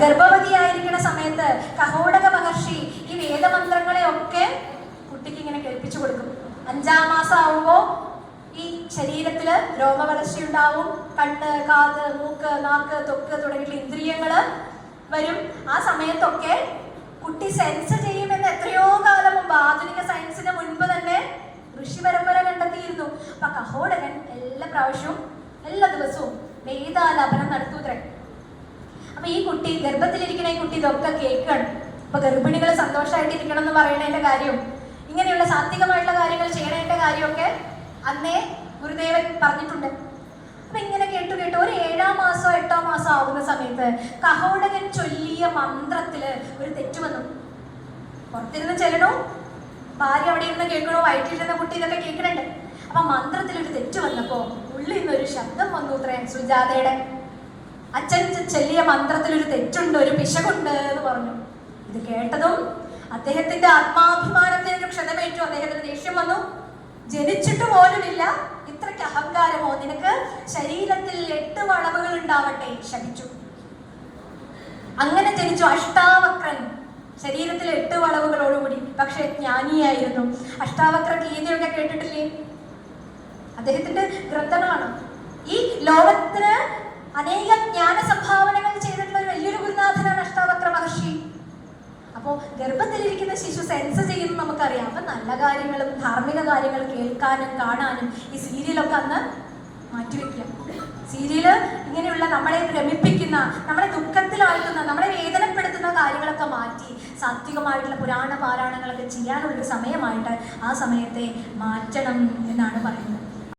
ഗർഭവതിയായിരിക്കുന്ന സമയത്ത് കഹോടക മഹർഷി ഈ വേദമന്ത്രങ്ങളെ ഒക്കെ കുട്ടിക്ക് ഇങ്ങനെ കേൾപ്പിച്ചു കൊടുക്കും. 5-ാം മാസം ആവുമ്പോൾ ഈ ശരീരത്തില് രോമവളർച്ച ഉണ്ടാവും. കണ്ണ്, കാത്, മൂക്ക്, നാക്ക്, ത്വക്ക് തുടങ്ങിയിട്ടുള്ള ഇന്ദ്രിയങ്ങള് വരും. ആ സമയത്തൊക്കെ കുട്ടി സെൻസ് ചെയ്യുമെന്ന് എത്രയോ കാലം മുമ്പ്, ആധുനിക സയൻസിന് മുൻപ് തന്നെ ഋഷി പരമ്പര കണ്ടെത്തിയിരുന്നു. അപ്പൊ കഹോടകൻ എല്ലാ പ്രാവശ്യവും എല്ലാ ദിവസവും വേദാലാപനം നടത്തൂത്രേ. അപ്പൊ ഈ കുട്ടി, ഗർഭത്തിലിരിക്കുന്ന ഈ കുട്ടി ഇതൊക്കെ കേൾക്കണം. അപ്പൊ ഗർഭിണികൾ സന്തോഷമായിട്ടിരിക്കണം എന്ന് പറയുന്നതിന്റെ കാര്യം, ഇങ്ങനെയുള്ള സാത്വികമായിട്ടുള്ള കാര്യങ്ങൾ ചെയ്യണതിന്റെ കാര്യമൊക്കെ അന്നേ ഗുരുദേവൻ പറഞ്ഞിട്ടുണ്ട്. അപ്പൊ ഇങ്ങനെ കേട്ടു ഒരു 7-ാം മാസോ 8-ാം മാസോ ആവുന്ന സമയത്ത് കഹോടകൻ ചൊല്ലിയ മന്ത്രത്തില് ഒരു തെറ്റ് വന്നു. പുറത്തിരുന്ന് ചെല്ലണോ, ഭാര്യ അവിടെ ഇരുന്ന് കേൾക്കണോ, വയറ്റിലിരുന്ന കുട്ടി ഇതൊക്കെ കേൾക്കണുണ്ട്. അപ്പൊ മന്ത്രത്തിൽ ഒരു തെറ്റ് വന്നപ്പോ ഉള്ളിൽ നിന്നൊരു ശബ്ദം വന്നു ഇത്രേ, സുജാതയുടെ അച്ഛൻ ചൊല്ലിയ മന്ത്രത്തിൽ ഒരു തെറ്റുണ്ട്, ഒരു പിശകുണ്ട് എന്ന് പറഞ്ഞു. ഇത് കേട്ടതും അദ്ദേഹത്തിന്റെ ആത്മാഭിമാനത്തിന് ക്ഷതമേറ്റു. അദ്ദേഹത്തിന് ദേഷ്യം വന്നു. ജനിച്ചിട്ട് പോലുമില്ല ഇത്രയ്ക്ക് അഹങ്കാരമോ, നിനക്ക് ശരീരത്തിൽ 8 വളവുകൾ ഉണ്ടാവട്ടെ, ശപിച്ചു. അങ്ങനെ ജനിച്ചു അഷ്ടാവക്രൻ, ശരീരത്തിൽ 8 വളവുകളോടുകൂടി. പക്ഷെ ജ്ഞാനിയായിരുന്നു. അഷ്ടാവക്ര ഗീതയൊക്കെ കേട്ടിട്ടില്ലേ? അദ്ദേഹത്തിന്റെ ഗ്രന്ഥങ്ങളാണ്. ഈ ലോകത്തിന് അനേകം ജ്ഞാന സംഭാവനകൾ ചെയ്തിട്ടുള്ള ഒരു വലിയൊരു ഗുരുനാഥനാണ് അഷ്ടാവക്ര മഹർഷി. അപ്പോൾ ഗർഭത്തിലിരിക്കുന്ന ശിശു സെൻസ് ചെയ്യുന്നത് നമുക്കറിയാം. അപ്പൊ നല്ല കാര്യങ്ങളും ധാർമ്മിക കാര്യങ്ങൾ കേൾക്കാനും കാണാനും ഈ സീരിയലൊക്കെ അന്ന് മാറ്റിവെക്കാം. സീരിയല് ഇങ്ങനെയുള്ള നമ്മളെ ഭ്രമിപ്പിക്കുന്ന, നമ്മളെ ദുഃഖത്തിലാഴ്ത്തുന്ന, നമ്മളെ വേദനപ്പെടുത്തുന്ന കാര്യങ്ങളൊക്കെ മാറ്റി സാത്വികമായിട്ടുള്ള പുരാണ പാരായണങ്ങളൊക്കെ ചെയ്യാനുള്ളൊരു സമയമായിട്ട് ആ സമയത്തെ മാറ്റണം എന്നാണ് പറയുന്നത്.